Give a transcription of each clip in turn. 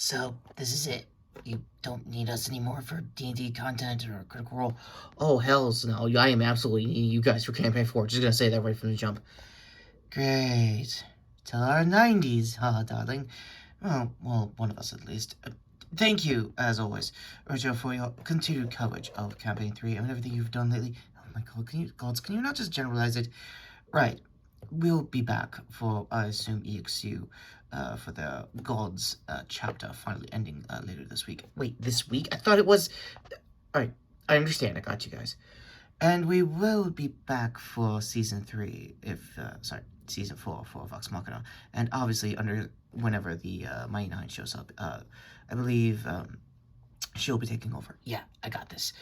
So, this is it. You don't need us anymore for D&D content or Critical Role. Oh, hells no. I am absolutely needing you guys for Campaign 4. Just gonna say that right from the jump. Great. Till our 90s, haha, darling. Well, one of us at least. Thank you, as always, Retro, for your continued coverage of Campaign 3 and everything you've done lately. Oh my god, can you not just generalize it? Right. We'll be back for, I assume, EXU, for the Gods chapter finally ending later this week. Wait, this week? I thought it was... Alright, I understand. I got you guys. And we will be back for Season 3, Season 4 for Vox Machina. And obviously, whenever the Mighty Nine shows up, I believe she'll be taking over. Yeah, I got this.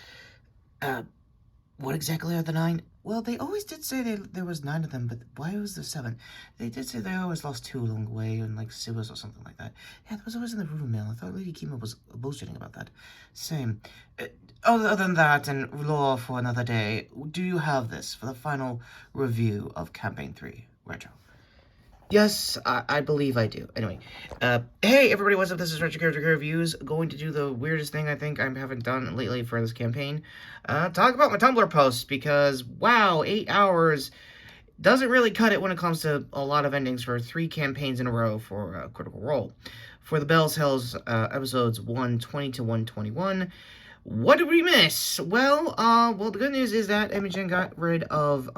What exactly are the 9? Well, they always did say there was 9 of them, but why was there 7? They did say they always lost 2 along the way, and like Sivas or something like that. Yeah, that was always in the rumor mill. I thought Lady Kima was bullshitting about that. Same. Other than that, and lore for another day, do you have this for the final review of Campaign 3, Retro? Yes, I believe I do. Anyway, hey everybody, what's up? This is Retrokid Reviews. Going to do the weirdest thing I think I haven't done lately for this campaign. Talk about my Tumblr posts, because, wow, 8 hours doesn't really cut it when it comes to a lot of endings for 3 campaigns in a row for Critical Role. For the Bell's Hells, episodes 120 to 121, what did we miss? Well, the good news is that Imogen got rid of,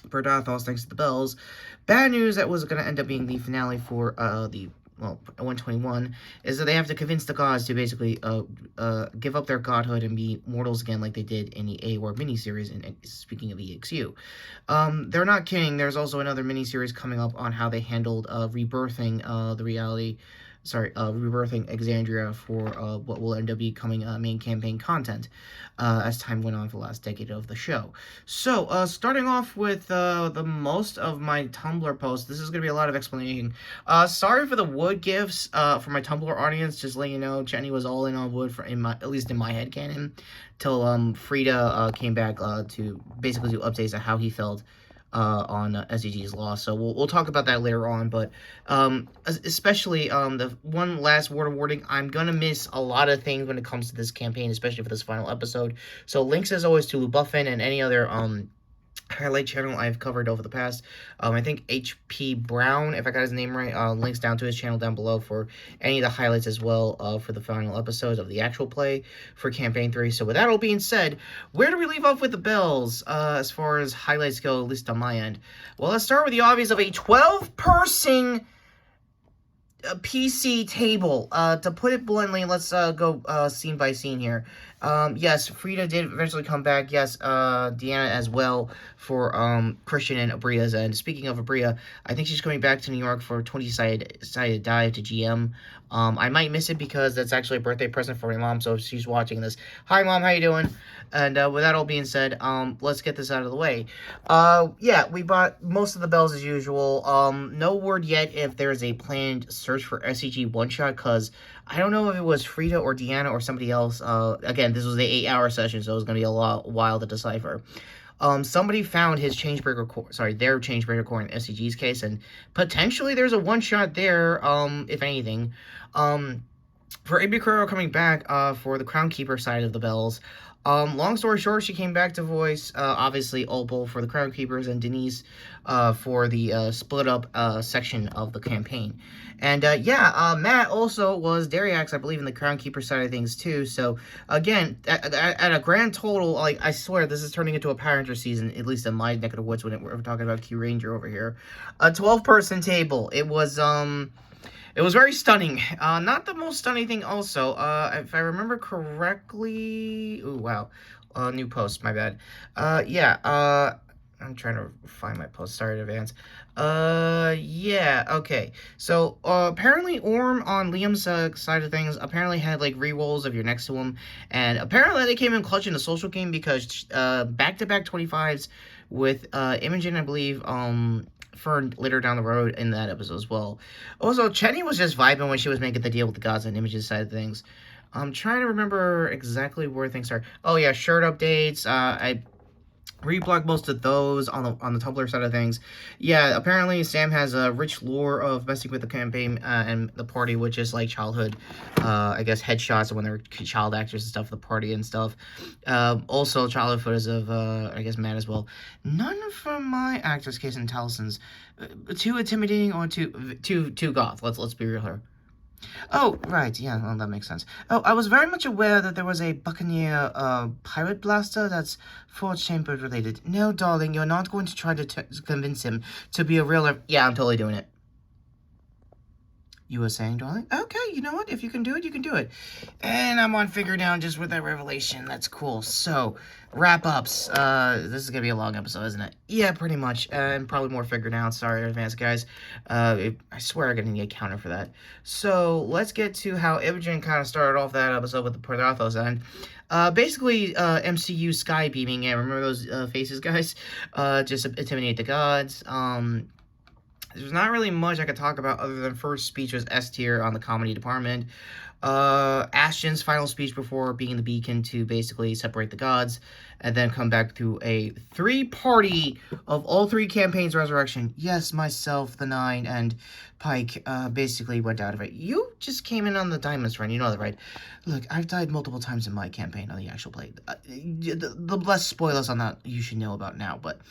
Berdathos thanks to the bells. Bad news that was going to end up being the finale for 121 is that they have to convince the gods to basically give up their godhood and be mortals again like they did in the A-War miniseries, and speaking of EXU. They're not kidding. There's also another miniseries coming up on how they handled rebirthing rebirthing Exandria for what will end up becoming main campaign content as time went on for the last decade of the show. So, starting off with the most of my Tumblr posts, this is going to be a lot of explanation. Sorry for the wood gifts for my Tumblr audience, just letting you know, Jenny was all in on wood, at least in my headcanon, till Frida came back to basically do updates on how he felt on SDG's loss. So we'll talk about that later on, but especially the one last word of warning, I'm gonna miss a lot of things when it comes to this campaign, especially for this final episode. So links as always to Lubuffin and any other highlight channel I've covered over the past. I think HP Brown, if I got his name right, links down to his channel down below for any of the highlights as well for the final episodes of the actual play for Campaign 3. So with that all being said, where do we leave off with the bells as far as highlights go, at least on my end? Well, let's start with the obvious of a 12-person PC table. To put it bluntly, let's go scene by scene here. Yes, Frida did eventually come back. Yes, Deanna as well for Christian and Abria's end. Speaking of Abria, I think she's coming back to New York for 20-sided dive to GM. I might miss it because that's actually a birthday present for my mom, so if she's watching this, hi Mom, how you doing? And with that all being said, let's get this out of the way. Yeah, we bought most of the bells as usual. No word yet if there's a planned search for SCG one-shot, because I don't know if it was Frida or Deanna or somebody else. Again, this was the 8-hour session, so it was going to be a while to decipher. Somebody found his Changebreaker core, their Changebreaker core in SCG's case, and potentially there's a one-shot there, if anything. For Ibukuro coming back, for the Crown Keeper side of the bells, long story short, she came back to voice, obviously, Opal for the Crown Keepers and Denise for the split-up section of the campaign. And, Matt also was Dariax, I believe, in the Crown Keeper side of things, too. So, again, at a grand total, like, I swear, this is turning into a Power Ranger season, at least in my neck of the woods when we're talking about Q Ranger over here. A 12-person table. It was very stunning. Not the most stunning thing also. If I remember correctly... Ooh, wow. New post, my bad. I'm trying to find my post. Sorry in advance. Yeah, okay. So, apparently Orm on Liam's side of things apparently had, like, re-rolls if you're next to him. And apparently they came in clutch in the social game because, back-to-back 25s with, Imogen, I believe, Fern later down the road in that episode as well. Also, Chetney was just vibing when she was making the deal with the gods and images side of things. I'm trying to remember exactly where things are. Oh yeah, shirt updates. reblog most of those on the Tumblr side of things. Yeah, apparently Sam has a rich lore of messing with the campaign and the party, which is like childhood, I guess, headshots when they're child actors and stuff, the party and stuff. Also, childhood photos of, I guess, Matt as well. None from my actor's case in Talison's. Too intimidating or too goth. Let's be real here. Oh, right, yeah, well, that makes sense. Oh, I was very much aware that there was a Buccaneer, pirate blaster that's four-chambered related. No, darling, you're not going to try to convince him to be a real... Yeah, I'm totally doing it. You were saying, darling? Okay, you know what? If you can do it, you can do it. And I'm on figure down just with that revelation. That's cool. So, wrap-ups. This is going to be a long episode, isn't it? Yeah, pretty much. And probably more figure down. Sorry in advance, guys. I swear I'm going to need a counter for that. So, let's get to how Imogen kind of started off that episode with the Predathos end. Basically, MCU sky beaming. Yeah, remember those faces, guys? Just intimidate the gods. There's not really much I could talk about other than first speech was S tier on the comedy department. Ashton's final speech before being the beacon to basically separate the gods, and then come back to a three-party of all three campaigns resurrection. Yes, myself, the Nine, and Pike basically went out of it. You just came in on the diamonds run, you know that, right? Look, I've died multiple times in my campaign on the actual play. The less spoilers on that you should know about now, but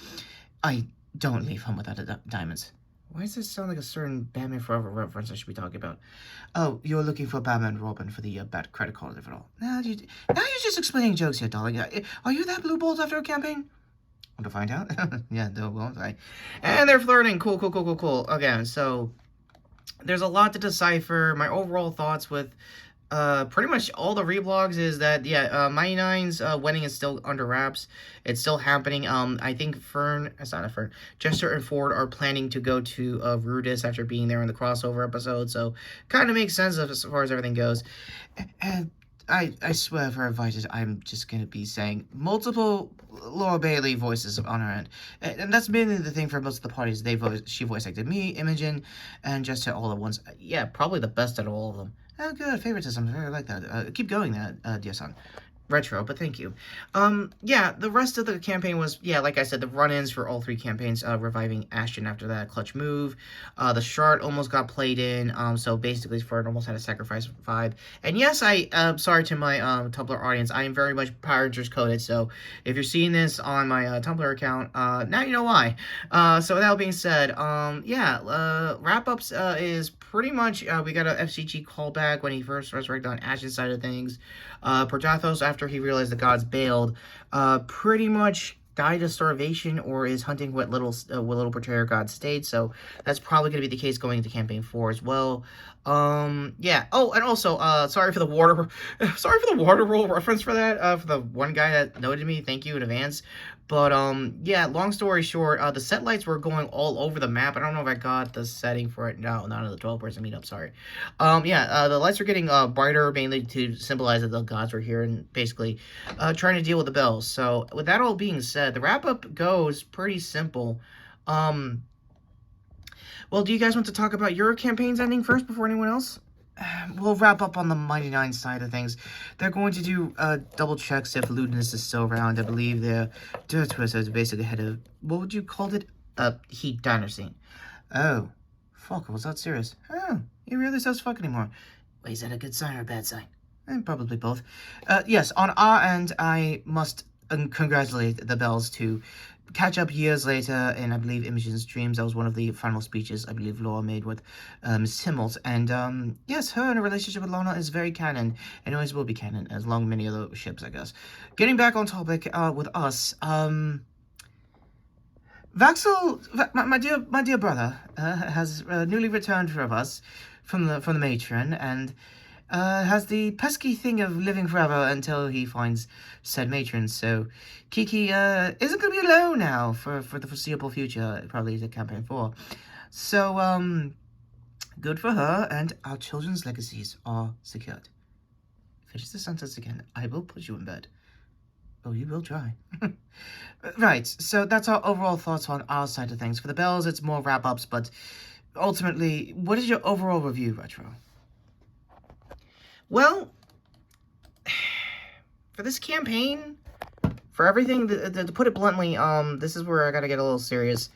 I don't leave home without diamonds. Why does this sound like a certain Batman Forever reference I should be talking about? Oh, you're looking for Batman Robin for the bad credit card of it all. Now you're just explaining jokes here, darling. Are you that blue balls after a campaign? Want to find out? Yeah, no, won't I? And they're flirting. Cool. Okay, so there's a lot to decipher. My overall thoughts with pretty much all the reblogs is that, yeah, Mighty Nine's wedding is still under wraps. It's still happening. I think Jester and Ford are planning to go to Rudis after being there in the crossover episode, so kind of makes sense as far as everything goes. And I swear for Invited, I'm just going to be saying multiple Laura Bailey voices on her end. And that's mainly the thing for most of the parties. She voice acted me, Imogen, and Jester all at once. Yeah, probably the best out of all of them. Oh, good. Favoritism. I very like that. Keep going, dear son. Retro, but thank you. Yeah, the rest of the campaign was, yeah, like I said, the run-ins for all three campaigns, reviving Ashton after that clutch move. The Shard almost got played in, so basically Ford almost had a sacrifice vibe. And yes, sorry to my Tumblr audience, I am very much Power Rangers coded, so if you're seeing this on my Tumblr account, now you know why. So with that being said, yeah, wrap-ups is pretty much, we got a FCG callback when he first resurrected on Ashton's side of things. Predathos, after he realized the gods bailed, pretty much died of starvation or is hunting what little betrayer god stayed, so that's probably going to be the case going into campaign 4 as well. Yeah. Oh, and also, sorry for the water roll reference for that, for the one guy that noted me. Thank you in advance. But, yeah, long story short, the set lights were going all over the map. I don't know if I got the setting for it. No, not in the 12-person meetup, sorry. Yeah, the lights were getting brighter, mainly to symbolize that the gods were here and basically trying to deal with the bells. So, with that all being said, the wrap-up goes pretty simple. Well, do you guys want to talk about your campaign's ending first before anyone else? We'll wrap up on the Mighty Nine side of things. They're going to do double checks if Ludinus is still around. I believe their Dirtwist is basically head of, what would you call it? Heat diner scene. Oh, fuck, was that serious? Oh, he really says fuck anymore. Wait, is that a good sign or a bad sign? Probably both. Yes, on our end, I must congratulate the Bells to catch up years later, and I believe Imogen's Dreams. That was one of the final speeches I believe Laura made with Miss Himmels. And yes, her and her relationship with Lana is very canon, and always will be canon, as long as many other ships, I guess. Getting back on topic with us, Vaxel, my dear brother, has newly returned from us, from the matron, and has the pesky thing of living forever until he finds said matron. So Kiki isn't going to be alone now for the foreseeable future, probably to campaign 4. So good for her, and our children's legacies are secured. Finish the sentence again. I will put you in bed. Oh, you will try. Right, so that's our overall thoughts on our side of things. For the Bells, it's more wrap-ups, but ultimately, what is your overall review, Retro? Well, for this campaign, for everything, to put it bluntly, this is where I gotta get a little serious.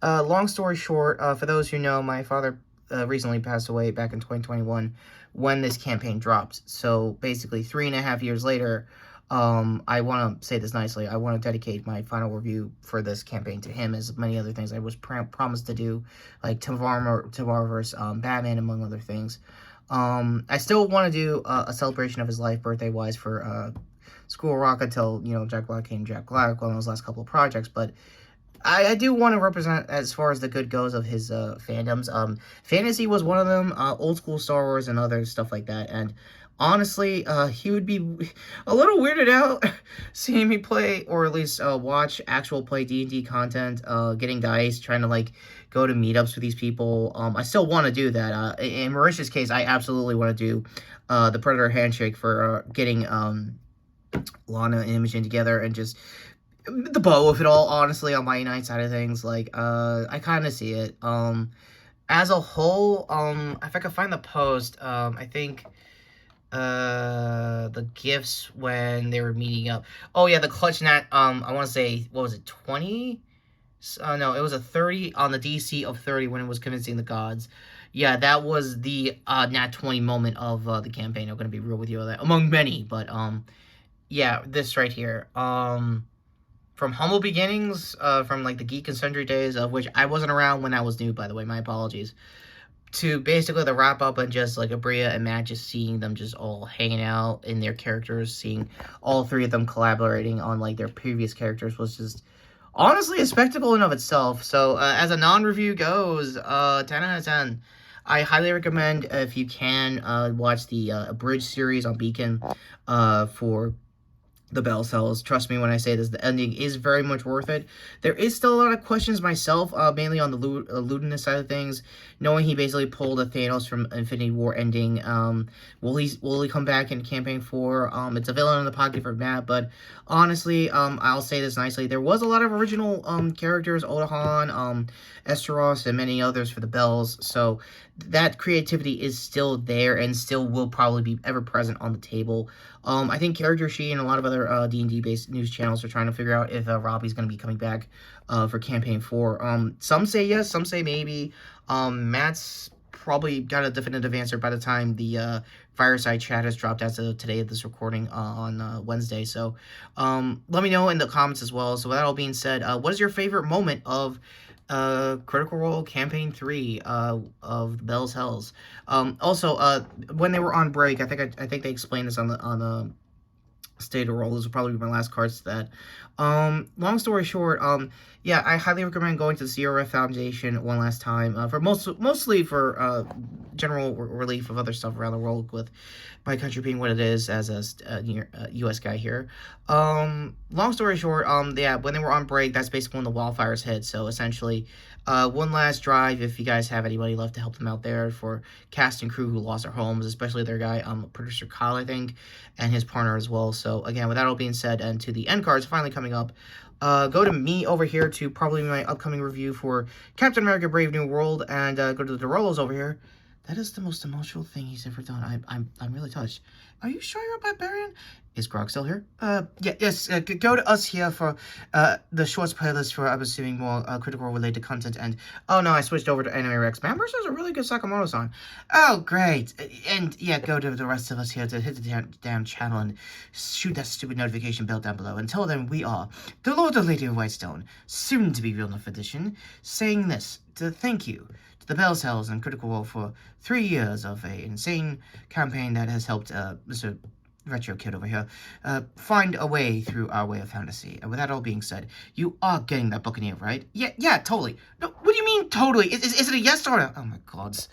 Long story short, for those who know, my father recently passed away back in 2021 when this campaign dropped. So basically, 3.5 years later, I want to say this nicely. I want to dedicate my final review for this campaign to him, as many other things I was promised to do, like Tomorrowverse, Batman, among other things. I still want to do a celebration of his life, birthday-wise, for School Rock until, Jack Black came Jack Black on those last couple of projects, but I do want to represent, as far as the good goes, of his fandoms. Fantasy was one of them, old school Star Wars and other stuff like that, and honestly, he would be a little weirded out seeing me play, or at least watch actual play D&D content, getting dice, trying to, like, go to meetups with these people. I still want to do that. In Marisha's case, I absolutely want to do the Predator Handshake for getting Lana and Imogen together, and just the bow of it all, honestly, on my Unite side of things. Like, I kind of see it. As a whole, if I could find the post, I think the gifts when they were meeting up. Oh yeah, the clutch nat, I want to say, what was it, 20? No, it was a 30 on the DC of 30 when it was convincing the gods. Yeah, that was the nat 20 moment of the campaign. I'm gonna be real with you on that, among many, but yeah, this right here. From humble beginnings, from like the Geek and Sundry days, of which I wasn't around when I was new, by the way, my apologies, to basically the wrap up and just like Abria and Matt, just seeing them just all hanging out in their characters, seeing all three of them collaborating on like their previous characters, was just honestly a spectacle in of itself. So as a non-review goes, 10 out of 10. I highly recommend, if you can, watch the abridged series on Beacon for the Bell Cells. Trust me when I say this, the ending is very much worth it. There is still a lot of questions myself, mainly on the Ludinous side of things, knowing he basically pulled a Thanos from Infinity War ending. Will he come back in Campaign 4? It's a villain in the pocket for Matt, but honestly, I'll say this nicely, there was a lot of original characters, Odahan, Esteros, and many others for the Bells, so that creativity is still there and still will probably be ever present on the table. I think Character She and a lot of other D&D based news channels are trying to figure out if Robbie's going to be coming back for Campaign 4. Some say yes, some say maybe. Matt's probably got a definitive answer by the time the Fireside Chat has dropped as of today of this recording on Wednesday. So let me know in the comments as well. So with that all being said, what is your favorite moment of Critical Role Campaign 3 of the Bell's Hells? Also, when they were on break, I think they explained this on the State of Roll. This will probably be my last cards to that. Long story short, yeah, I highly recommend going to the CRF Foundation one last time, for mostly for general relief of other stuff around the world, with my country being what it is as a U.S. guy here. Long story short, yeah, when they were on break, that's basically when the wildfires hit. So essentially, one last drive, if you guys have anybody left to help them out there, for cast and crew who lost their homes, especially their guy, producer Kyle, I think, and his partner as well. So again, with that all being said, and to the end cards finally coming up, go to me over here to probably my upcoming review for Captain America Brave New World, and go to the Derolos over here. That is the most emotional thing he's ever done. I'm really touched. Are you sure you're a barbarian? Is Grog still here? Yeah, yes, go to us here for, the shorts playlist for, I'm assuming, more, Critical related content, and, oh no, I switched over to Anime Rex. Man, there's a really good Sakamoto-san. Oh, great. And, yeah, go to the rest of us here to hit the down channel and shoot that stupid notification bell down below. Until then, we are the Lord and Lady of Whitestone, soon to be real enough edition, saying this, to thank you to the Bell Cells and Critical Role for 3 years of a insane campaign that has helped, Mr. Retrokid over here, find a way through our way of fantasy. And with that all being said, you are getting that Buccaneer, right? Yeah, totally. No, what do you mean, totally? Is it a yes or a... Oh my gods.